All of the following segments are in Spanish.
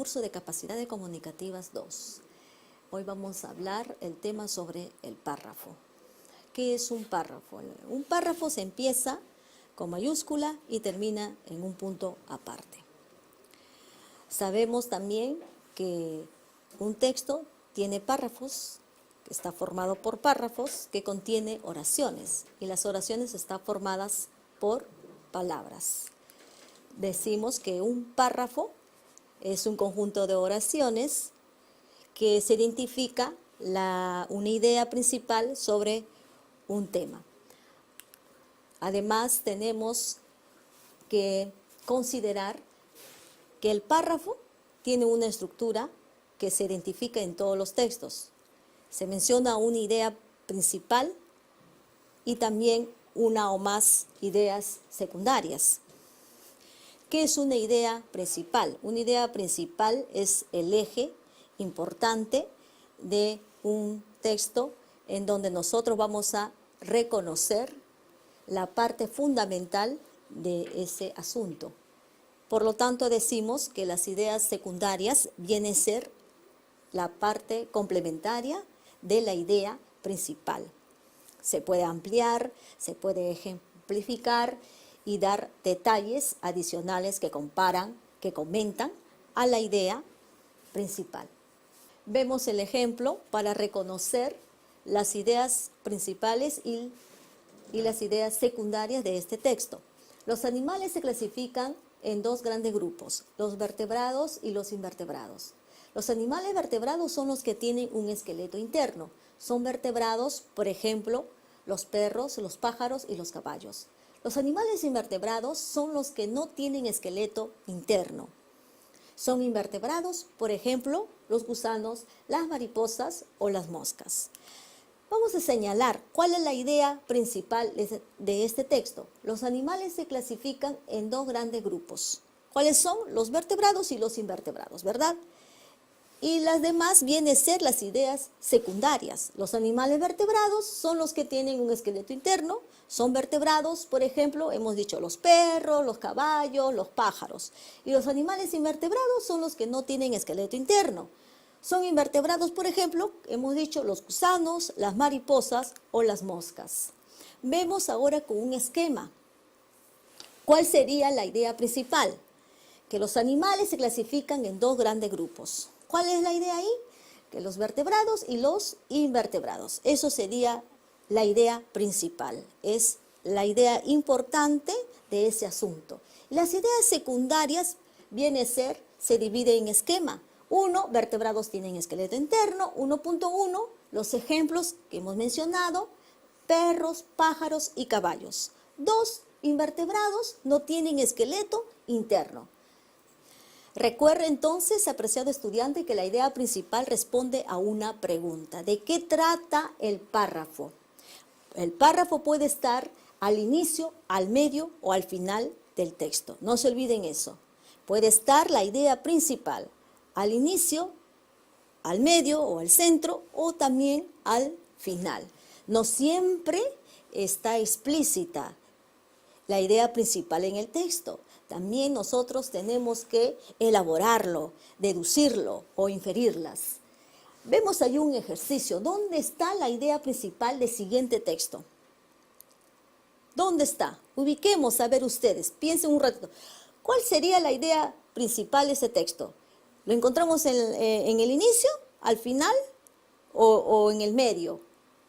curso de Capacidades Comunicativas 2. Hoy vamos a hablar el tema sobre el párrafo. ¿Qué es un párrafo? Un párrafo se empieza con mayúscula y termina en un punto aparte. Sabemos también que un texto tiene párrafos, que está formado por párrafos, que contiene oraciones, y las oraciones están formadas por palabras. Decimos que un párrafo es un conjunto de oraciones que se identifica una idea principal sobre un tema. Además, tenemos que considerar que el párrafo tiene una estructura que se identifica en todos los textos. Se menciona una idea principal y también una o más ideas secundarias. ¿Qué es una idea principal? Una idea principal es el eje importante de un texto en donde nosotros vamos a reconocer la parte fundamental de ese asunto. Por lo tanto, decimos que las ideas secundarias vienen a ser la parte complementaria de la idea principal. Se puede ampliar, se puede ejemplificar y dar detalles adicionales que comparan, que comentan a la idea principal. Vemos el ejemplo para reconocer las ideas principales y las ideas secundarias de este texto. Los animales se clasifican en dos grandes grupos, los vertebrados y los invertebrados. Los animales vertebrados son los que tienen un esqueleto interno. Son vertebrados, por ejemplo, los perros, los pájaros y los caballos. Los animales invertebrados son los que no tienen esqueleto interno. Son invertebrados, por ejemplo, los gusanos, las mariposas o las moscas. Vamos a señalar cuál es la idea principal de este texto. Los animales se clasifican en dos grandes grupos. ¿Cuáles son? Los vertebrados y los invertebrados, ¿verdad? Y las demás vienen a ser las ideas secundarias. Los animales vertebrados son los que tienen un esqueleto interno, son vertebrados, por ejemplo, hemos dicho los perros, los caballos, los pájaros. Y los animales invertebrados son los que no tienen esqueleto interno. Son invertebrados, por ejemplo, hemos dicho los gusanos, las mariposas o las moscas. Vemos ahora con un esquema. ¿Cuál sería la idea principal? Que los animales se clasifican en dos grandes grupos. ¿Cuál es la idea ahí? Que los vertebrados y los invertebrados. Eso sería la idea principal. Es la idea importante de ese asunto. Las ideas secundarias viene a ser, se divide en esquema. 1, vertebrados tienen esqueleto interno. 1.1, los ejemplos que hemos mencionado, perros, pájaros y caballos. 2, invertebrados no tienen esqueleto interno. Recuerde entonces, apreciado estudiante, que la idea principal responde a una pregunta. ¿De qué trata el párrafo? El párrafo puede estar al inicio, al medio o al final del texto. No se olviden eso. Puede estar la idea principal al inicio, al medio o al centro o también al final. No siempre está explícita la idea principal en el texto. También nosotros tenemos que elaborarlo, deducirlo o inferirlas. Vemos ahí un ejercicio. ¿Dónde está la idea principal del siguiente texto? ¿Dónde está? Ubiquemos, a ver ustedes, piensen un ratito. ¿Cuál sería la idea principal de ese texto? ¿Lo encontramos en el inicio, al final o en el medio?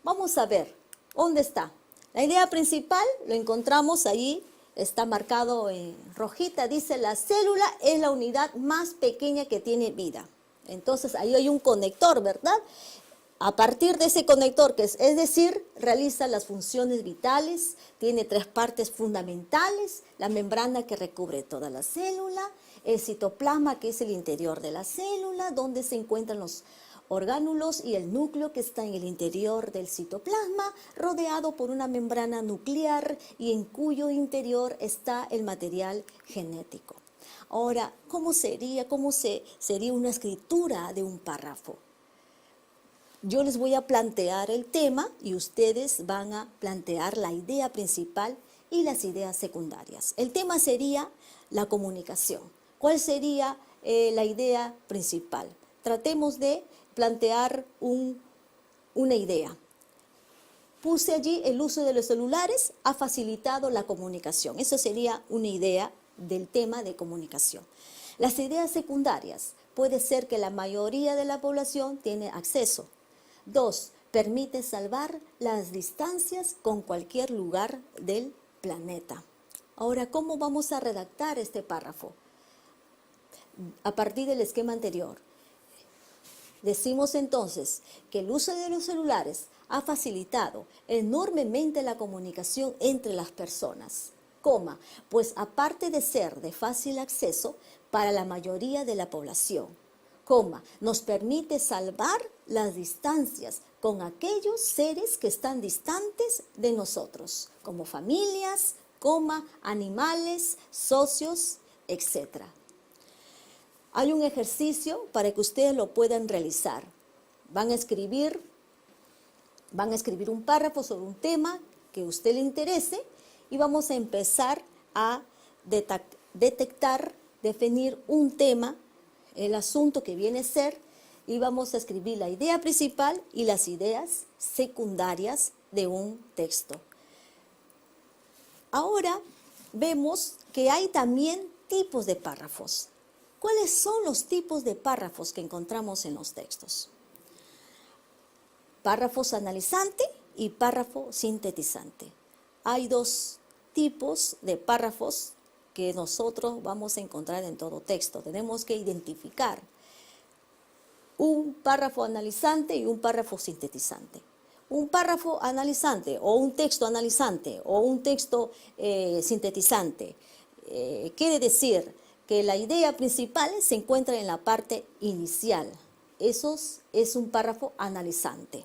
Vamos a ver, ¿dónde está? La idea principal lo encontramos ahí, está marcado en rojita, dice la célula es la unidad más pequeña que tiene vida. Entonces ahí hay un conector, ¿verdad? A partir de ese conector, es decir, realiza las funciones vitales, tiene 3 partes fundamentales, la membrana que recubre toda la célula, el citoplasma que es el interior de la célula, donde se encuentran los orgánulos y el núcleo que está en el interior del citoplasma, rodeado por una membrana nuclear y en cuyo interior está el material genético. Ahora, ¿cómo sería una escritura de un párrafo? Yo les voy a plantear el tema y ustedes van a plantear la idea principal y las ideas secundarias. El tema sería la comunicación. ¿Cuál sería la idea principal. Tratemos de plantear una idea. Puse allí el uso de los celulares ha facilitado la comunicación. Eso sería una idea del tema de comunicación. Las ideas secundarias. Puede ser que la mayoría de la población tiene acceso. 2. Permite salvar las distancias con cualquier lugar del planeta. Ahora, ¿cómo vamos a redactar este párrafo? A partir del esquema anterior. Decimos entonces que el uso de los celulares ha facilitado enormemente la comunicación entre las personas, pues aparte de ser de fácil acceso para la mayoría de la población, nos permite salvar las distancias con aquellos seres que están distantes de nosotros, como familias, animales, socios, etc. Hay un ejercicio para que ustedes lo puedan realizar. Van a escribir un párrafo sobre un tema que a usted le interese y vamos a empezar a detectar, definir un tema, el asunto que viene a ser, y vamos a escribir la idea principal y las ideas secundarias de un texto. Ahora vemos que hay también tipos de párrafos. ¿Cuáles son los tipos de párrafos que encontramos en los textos? Párrafos analizante y párrafo sintetizante. Hay dos tipos de párrafos que nosotros vamos a encontrar en todo texto. Tenemos que identificar un párrafo analizante y un párrafo sintetizante. Un párrafo analizante o un texto analizante o un texto sintetizante quiere decir que la idea principal se encuentra en la parte inicial. Eso es un párrafo analizante.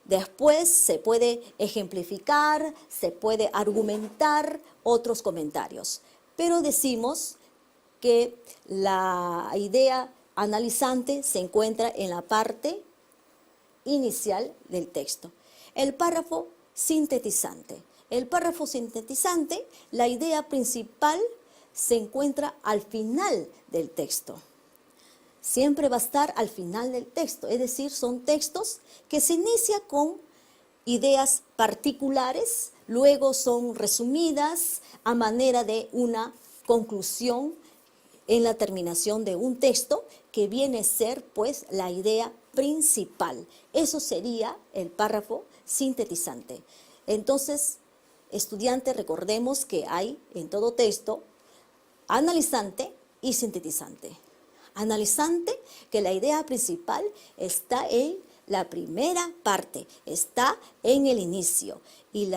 Después se puede ejemplificar, se puede argumentar otros comentarios. Pero decimos que la idea analizante se encuentra en la parte inicial del texto. El párrafo sintetizante. El párrafo sintetizante, la idea principal se encuentra al final del texto. Siempre va a estar al final del texto, es decir, son textos que se inician con ideas particulares, luego son resumidas a manera de una conclusión en la terminación de un texto que viene a ser, pues, la idea principal. Eso sería el párrafo sintetizante. Entonces, estudiantes, recordemos que hay en todo texto analizante y sintetizante. Analizante, que la idea principal está en la primera parte, está en el inicio. Y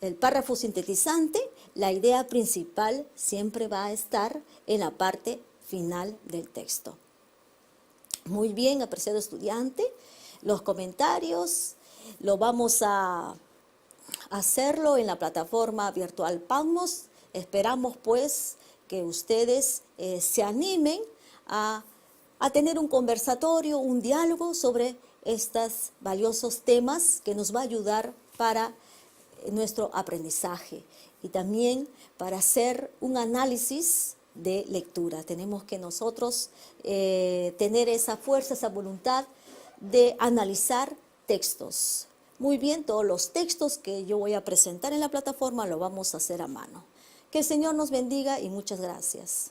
el párrafo sintetizante, la idea principal siempre va a estar en la parte final del texto. Muy bien, apreciado estudiante, los comentarios lo vamos a hacerlo en la plataforma virtual Padmos. Esperamos pues que ustedes se animen a tener un conversatorio, un diálogo sobre estos valiosos temas que nos va a ayudar para nuestro aprendizaje y también para hacer un análisis de lectura. Tenemos que nosotros tener esa fuerza, esa voluntad de analizar textos. Muy bien, todos los textos que yo voy a presentar en la plataforma lo vamos a hacer a mano. Que el Señor nos bendiga y muchas gracias.